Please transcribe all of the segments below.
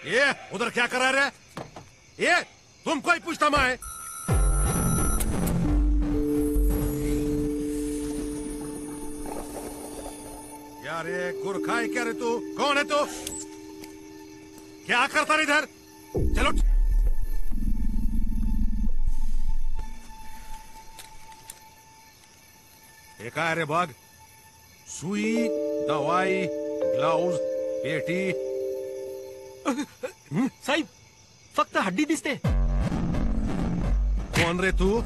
ये उधर क्या करा रहे? ये तुमको ही पूछता मैं। यार ये गुरखा है क्या रे तू? कौन है तू? क्या करता रे इधर? चलो एक रे बाग, सुई, दवाई, ग्लाउज, पेटी। साहेब फक्त हड्डी दिसते. कौन रे तू?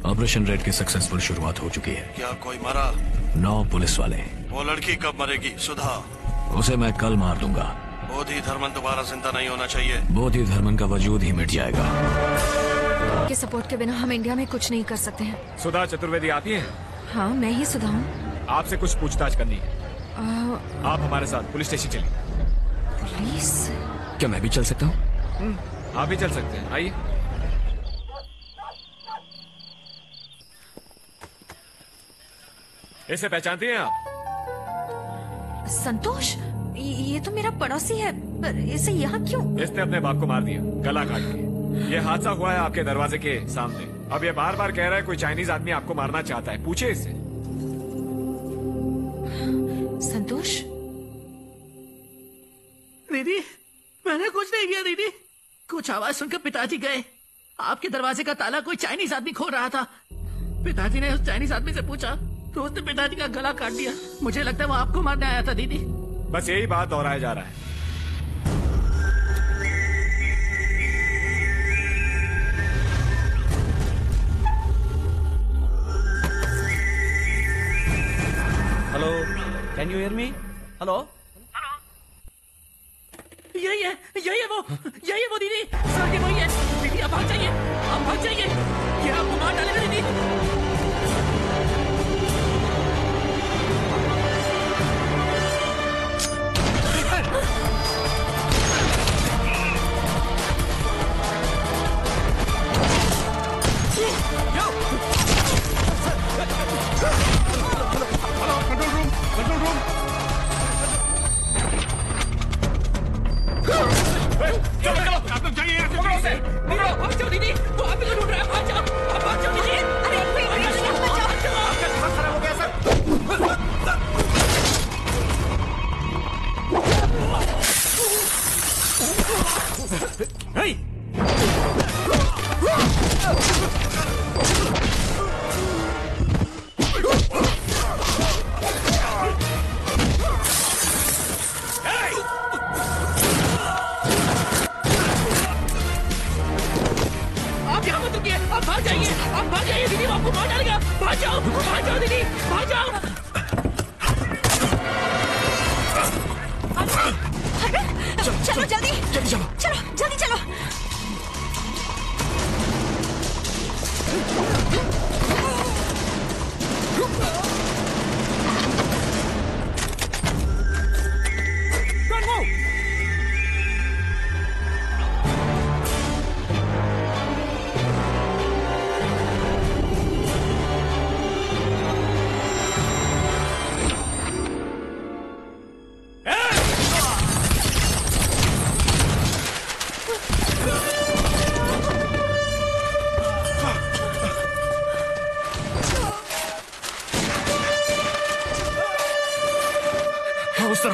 ऑपरेशन रेड की सक्सेसफुल शुरुआत हो चुकी है. क्या कोई मरा? 9 पुलिस वाले. वो लड़की कब मरेगी? सुधा. उसे मैं कल मार दूंगा. बोधि धर्मन दोबारा जिंदा नहीं होना चाहिए. बोधि धर्मन का वजूद ही मिट जाएगा. के सपोर्ट के बिना हम इंडिया में कुछ नहीं कर सकते हैं. सुधा चतुर्वेदी आती हैं? हाँ मैं ही सुधा हूँ. आपसे कुछ पूछताछ करनी है. आप हमारे साथ पुलिस स्टेशन चलिए. पुलिस? क्या मैं भी चल सकता हूँ? आप भी चल सकते हैं. आइए. इसे पहचानती हैं आप? संतोष, ये तो मेरा पड़ोसी है, पर इसे यहाँ क्यों? इसने अपने बाप को मार दिया, गला काट के. ये हादसा हुआ है आपके दरवाजे के सामने. अब ये बार बार कह रहा है कोई चाइनीज आदमी आपको मारना चाहता है. पूछे इससे. संतोष? दीदी, मैंने कुछ नहीं किया दीदी. कुछ आवाज सुनकर पिताजी गए. आपके दरवाजे का ताला कोई चाइनीज आदमी खोल रहा था. पिताजी ने उस चाइनीज आदमी से पूछा तो उसने पिताजी का गला काट दिया. मुझे लगता है वो आपको मारने आया था दीदी. बस यही बात दोहराया जा रहा है. Hello, can you hear me? Hello. यही है वो दीदी. सर ये वही है. दीदी आप भाग जाइए, आप भाग जाइए. ये आपको मार डालेगा दीदी.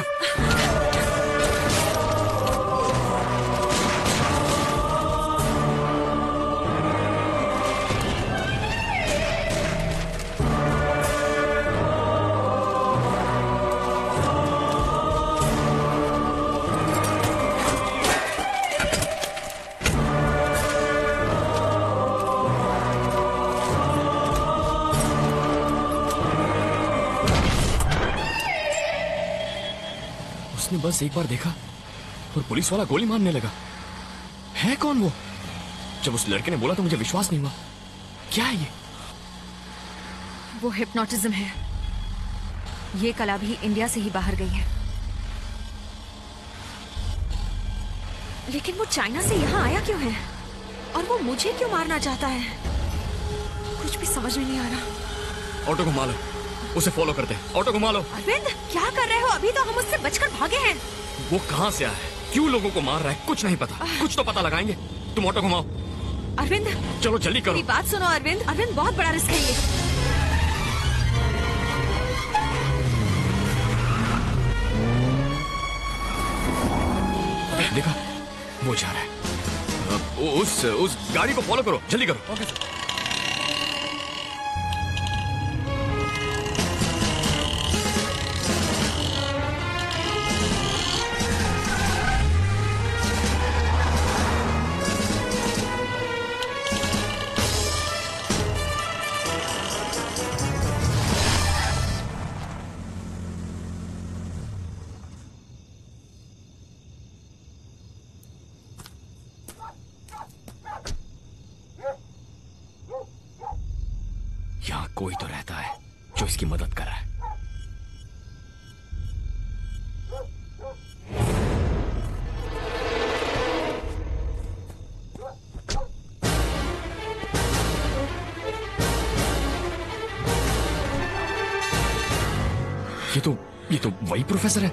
तरफ। उसने बस एक बार देखा और पुलिस वाला गोली मारने लगा। है कौन वो? जब उस लड़के ने बोला तो मुझे विश्वास नहीं हुआ। क्या है ये? वो हिप्नोटिज्म है। ये कला भी इंडिया से ही बाहर गई है। लेकिन वो चाइना से यहाँ आया क्यों है? और वो मुझे क्यों मारना चाहता है? कुछ भी समझ में नहीं आ रहा। ऑटो घुमा लो, उसे फॉलो करते हैं। ऑटो घुमा लो। अरविंद, क्या कर रहे हो? अभी तो हम उससे बचकर भागे हैं। वो कहाँ से आया है, क्यों लोगों को मार रहा है, कुछ नहीं पता। कुछ तो पता लगाएंगे। तुम ऑटो घुमाओ। अरविंद, चलो जल्दी करो। मेरी बात सुनो अरविंद। अरविंद, बहुत बड़ा रिस्क है ये। देखा, वो जा रहा है। उस गाड़ी को फॉलो करो, जल्दी करो। Okay sir. यहाँ कोई तो रहता है जो इसकी मदद कर रहा है। ये तो वही प्रोफेसर है।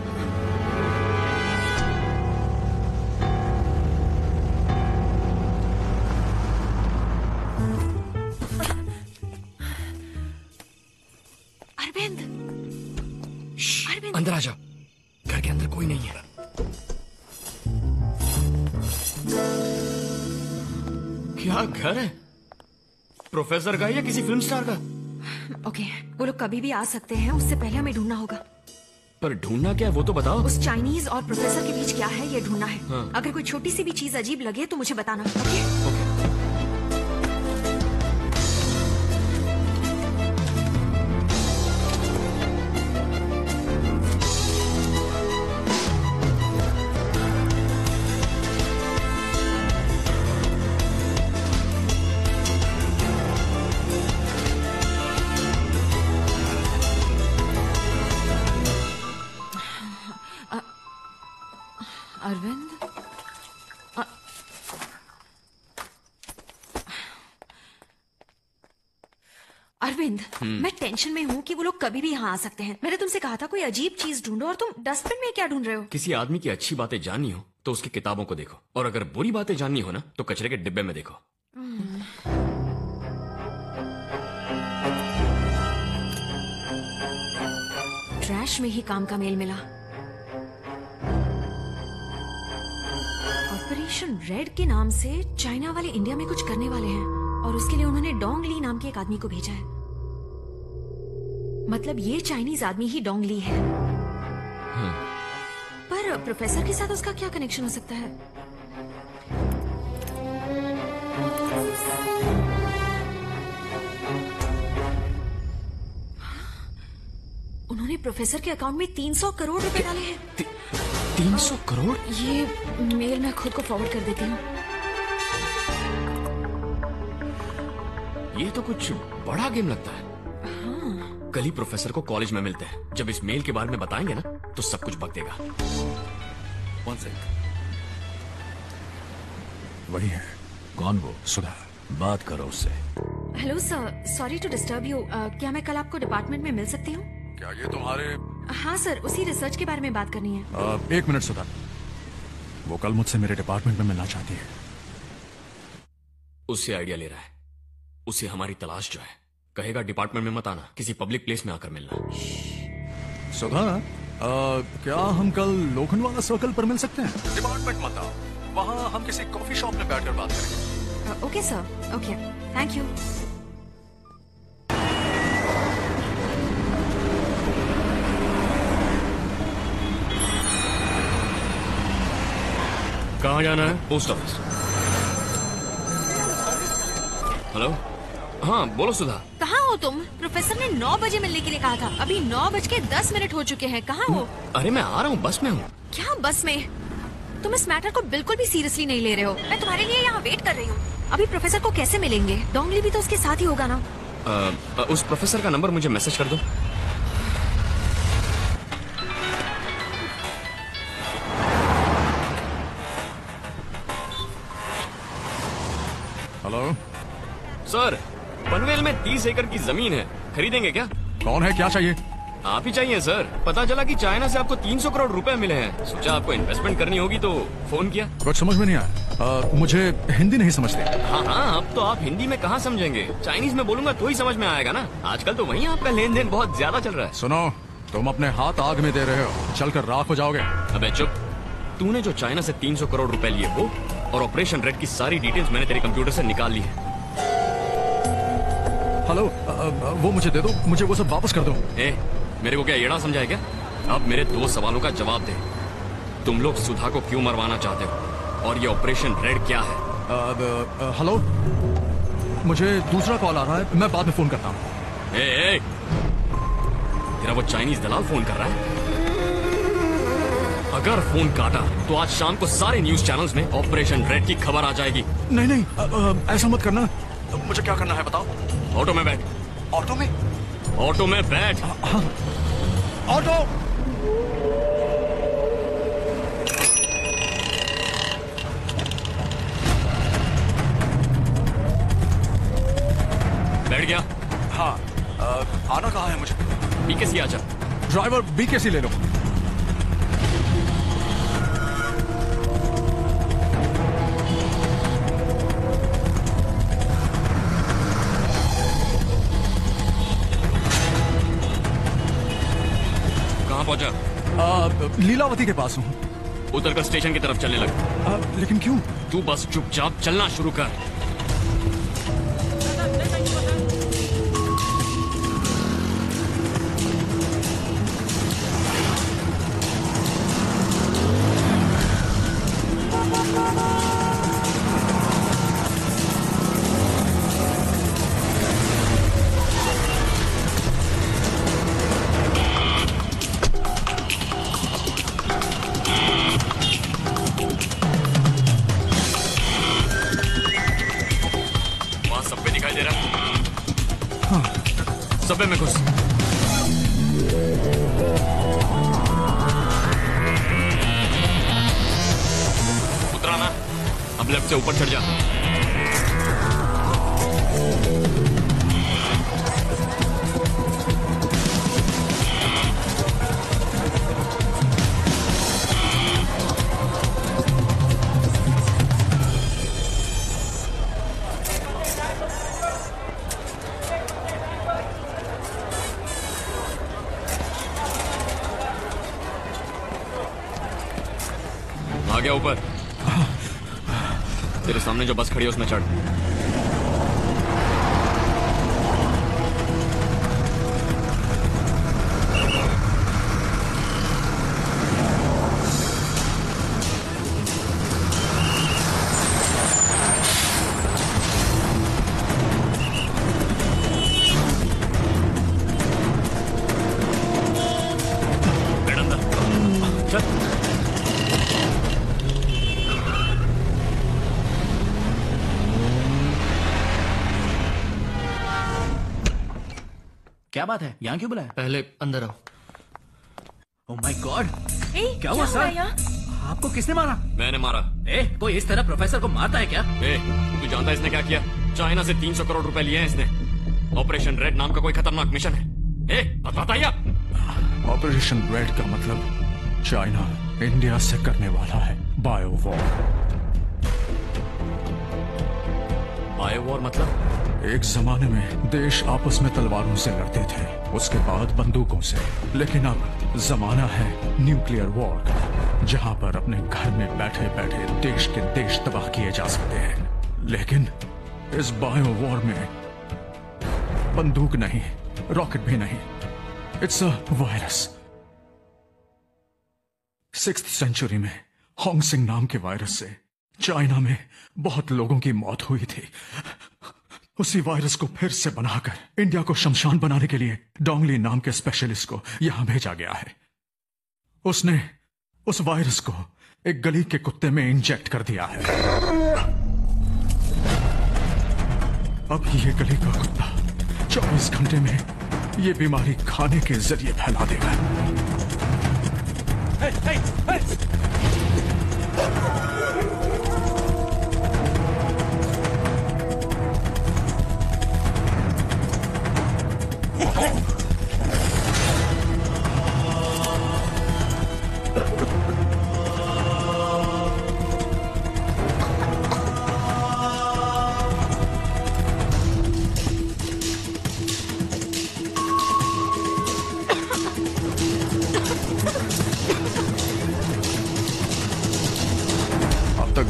अरविंद, अरविंद, अंदर आ जाओ। घर के अंदर कोई नहीं है। क्या घर है? प्रोफेसर का या किसी फिल्म स्टार का? ओके, वो लोग कभी भी आ सकते हैं। उससे पहले हमें ढूंढना होगा। पर ढूंढना क्या है वो तो बताओ। उस चाइनीज और प्रोफेसर के बीच क्या है ये ढूंढना है। हाँ। अगर कोई छोटी सी भी चीज अजीब लगे तो मुझे बताना। ओके? ओके। अरविंद, अरविंद, मैं टेंशन में हूँ कि वो लोग कभी भी यहाँ आ सकते हैं। मैंने तुमसे कहा था कोई अजीब चीज ढूंढो और तुम डस्टबिन में क्या ढूंढ रहे हो? किसी आदमी की अच्छी बातें जाननी हो तो उसकी किताबों को देखो, और अगर बुरी बातें जाननी हो ना तो कचरे के डिब्बे में देखो। ट्रैश में ही काम का मेल मिला। ऑपरेशन रेड के नाम से चाइना वाले इंडिया में कुछ करने वाले हैं और उसके लिए उन्होंने डोंग ली नाम के एक आदमी को भेजा है। मतलब ये चाइनीज आदमी ही डोंग ली है। पर प्रोफेसर के साथ उसका क्या कनेक्शन हो सकता है? उन्होंने प्रोफेसर के अकाउंट में 300 करोड़ रुपए डाले हैं। 300 करोड़? ये मेल मैं खुद को फॉरवर्ड कर देती हूँ। ये तो कुछ बड़ा गेम लगता है। हाँ। कल ही प्रोफेसर को कॉलेज में मिलते हैं। जब इस मेल के बारे में बताएंगे ना तो सब कुछ बक देगा। One second. वही है। कौन वो? सुधा, बात करो उससे। Hello sir, sorry to disturb you. क्या मैं कल आपको डिपार्टमेंट में मिल सकती हूँ? क्या ये तुम्हारे? हाँ सर, उसी रिसर्च के बारे में बात करनी है। एक मिनट सुधा, वो कल मुझसे मेरे डिपार्टमेंट में मिलना चाहती है। उससे आइडिया ले रहा है। उसे हमारी तलाश जो है, कहेगा डिपार्टमेंट में मत आना, किसी पब्लिक प्लेस में आकर मिलना। सुधा, क्या हम कल लोखंडवाला सर्कल पर मिल सकते हैं? डिपार्टमेंट मत आओ, वहाँ हम किसी कॉफी शॉप में बैठकर बात करेंगे। Okay sir, okay, thank you. कहाँ जाना है? Post office. हेलो, हाँ बोलो सुधा। कहाँ हो तुम? प्रोफेसर ने 9 बजे मिलने के लिए कहा था, अभी 9:10 हो चुके हैं। कहाँ हो? अरे मैं आ रहा हूँ, बस में हूँ। क्या बस में? तुम इस मैटर को बिल्कुल भी सीरियसली नहीं ले रहे हो। मैं तुम्हारे लिए यहाँ वेट कर रही हूँ। अभी प्रोफेसर को कैसे मिलेंगे? डोंगली भी तो उसके साथ ही होगा ना। उस प्रोफेसर का नंबर मुझे मैसेज कर दो। हेलो सर, पनवेल में 30 एकड़ की जमीन है, खरीदेंगे क्या? कौन है, क्या चाहिए? आप ही चाहिए सर। पता चला कि चाइना से आपको 300 करोड़ रुपए मिले हैं। सोचा आपको इन्वेस्टमेंट करनी होगी तो फोन किया। कुछ समझ में नहीं आया। मुझे हिंदी नहीं समझते। हाँ हाँ, अब तो आप हिंदी में कहाँ समझेंगे, चाइनीज में बोलूंगा तो ही समझ में आएगा ना। आजकल तो वहीं आपका लेन देन बहुत ज्यादा चल रहा है। सुनो, तुम अपने हाथ आग में दे रहे हो, चलकर राख हो जाओगे। अबे चुप। तूने जो चाइना से 300 करोड़ रुपए लिए वो, और ऑपरेशन रेड की सारी डिटेल्स मैंने तेरे कंप्यूटर से निकाल ली है। हेलो, वो मुझे दे दो, मुझे वो सब वापस कर दो। मेरे को क्या येड़ा समझा है क्या? अब मेरे 2 सवालों का जवाब दे। तुम लोग सुधा को क्यों मरवाना चाहते हो, और ये ऑपरेशन रेड क्या है? हेलो, मुझे दूसरा कॉल आ रहा है, मैं बाद में फोन करता हूँ। तेरा वो चाइनीज दलाल फोन कर रहा है? अगर फोन काटा तो आज शाम को सारे न्यूज चैनल्स में ऑपरेशन रेड की खबर आ जाएगी। नहीं नहीं, ऐसा मत करना। मुझे क्या करना है बताओ? ऑटो में बैठ। ऑटो में? ऑटो में बैठ। हाँ, ऑटो। बैठ गया? हाँ, आना कहाँ है मुझे? बीकेसी आ जा। ड्राइवर बीकेसी ले लो। लीलावती के पास हूँ। उतरकर स्टेशन की तरफ चलने लग। लेकिन क्यों? तू बस चुपचाप चलना शुरू कर। सबवे में घुस। उतरा ना, अब लेफ्ट से ऊपर चढ़ जा। आ गया ऊपर। तेरे सामने जो बस खड़ी है उसमें चढ़। क्या बात है, यहाँ क्यों बुलाया? पहले अंदर आओ। ओह माय गॉड, क्या हुआ सर? आपको किसने मारा? मैंने मारा। कोई इस तरह प्रोफेसर को मारता है क्या? तू जानता है इसने क्या किया? चाइना से 300 करोड़ रुपए लिए हैं इसने। ऑपरेशन रेड नाम का कोई खतरनाक मिशन है। बताइए। ऑपरेशन रेड का मतलब चाइना इंडिया से करने वाला है बायो वॉर। बायो वॉर मतलब? एक जमाने में देश आपस में तलवारों से लड़ते थे, उसके बाद बंदूकों से। लेकिन अब जमाना है न्यूक्लियर वॉर का, जहां पर अपने घर में बैठे बैठे देश के देश तबाह किए जा सकते हैं। लेकिन इस बायो वॉर में बंदूक नहीं, रॉकेट भी नहीं, it's a virus. 6th century में होंगसिंग नाम के वायरस से चाइना में बहुत लोगों की मौत हुई थी। उसी वायरस को फिर से बनाकर इंडिया को शमशान बनाने के लिए डोंगली नाम के स्पेशलिस्ट को यहां भेजा गया है। उसने उस वायरस को एक गली के कुत्ते में इंजेक्ट कर दिया है। अब ये गली का कुत्ता 24 घंटे में ये बीमारी खाने के जरिए फैला देगा।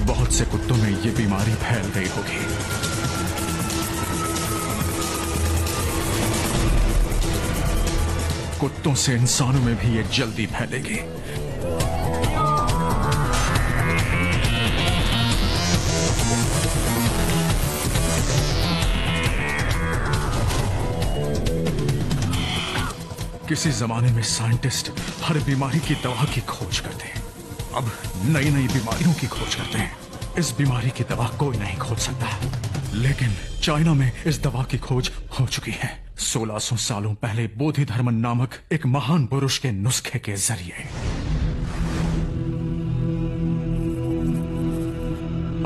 बहुत से कुत्तों में ये बीमारी फैल गई होगी। कुत्तों से इंसानों में भी ये जल्दी फैलेगी। किसी जमाने में साइंटिस्ट हर बीमारी की दवा की खोज करते हैं, अब नई नई बीमारियों की खोज करते हैं। इस बीमारी की दवा कोई नहीं खोज सकता, लेकिन चाइना में इस दवा की खोज हो चुकी है 1600 सालों पहले बोधि धर्म नामक एक महान पुरुष के नुस्खे के जरिए।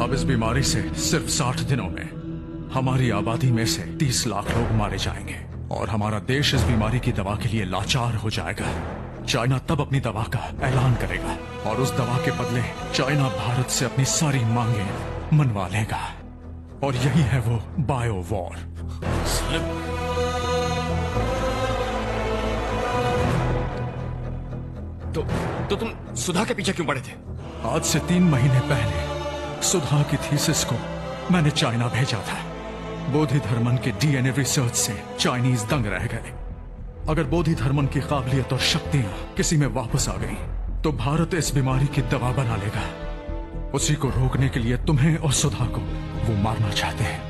अब इस बीमारी से सिर्फ 60 दिनों में हमारी आबादी में से 30 लाख लोग मारे जाएंगे और हमारा देश इस बीमारी की दवा के लिए लाचार हो जाएगा। चाइना तब अपनी दवा का ऐलान करेगा और उस दवा के बदले चाइना भारत से अपनी सारी मांगें मनवा लेगा, और यही है वो बायो वॉर। तो तुम सुधा के पीछे क्यों पड़े थे? आज से 3 महीने पहले सुधा की थीसिस को मैंने चाइना भेजा था। बोधि धर्मन के डीएनए रिसर्च से चाइनीज दंग रह गए। अगर बोधि धर्मन की काबिलियत और शक्तियां किसी में वापस आ गई तो भारत इस बीमारी की दवा बना लेगा। उसी को रोकने के लिए तुम्हें और सुधा को वो मारना चाहते हैं।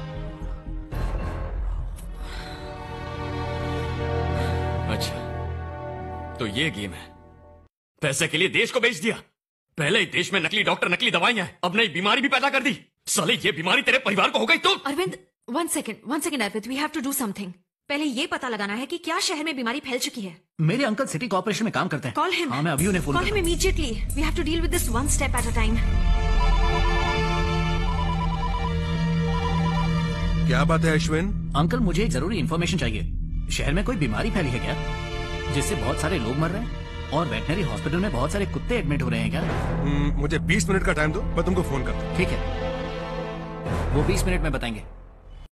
अच्छा, तो ये गेम है। पैसे के लिए देश को बेच दिया। पहले ही देश में नकली डॉक्टर, नकली दवाइयां, अब नई बीमारी भी पैदा कर दी। साले ये बीमारी तेरे परिवार को हो गई तो? Arvind, one second Arvind, we have to do something. पहले ये पता लगाना है कि क्या शहर में बीमारी फैल चुकी है। मेरे अंकल सिटी कॉर्पोरेशन में काम करते हैं। Call him. हाँ, मैं अभी उन्हें phone Call him immediately. We have to deal with this one step at a time. क्या बात है अश्विन? अंकल, मुझे एक जरूरी इंफॉर्मेशन चाहिए। शहर में कोई बीमारी फैली है क्या, जिससे बहुत सारे लोग मर रहे हैं और वेटनरी हॉस्पिटल में बहुत सारे कुत्ते एडमिट हो रहे हैं क्या? मुझे 20 मिनट का टाइम दो, मैं तुमको फोन करता हूँ। ठीक है, वो 20 मिनट में बताएंगे।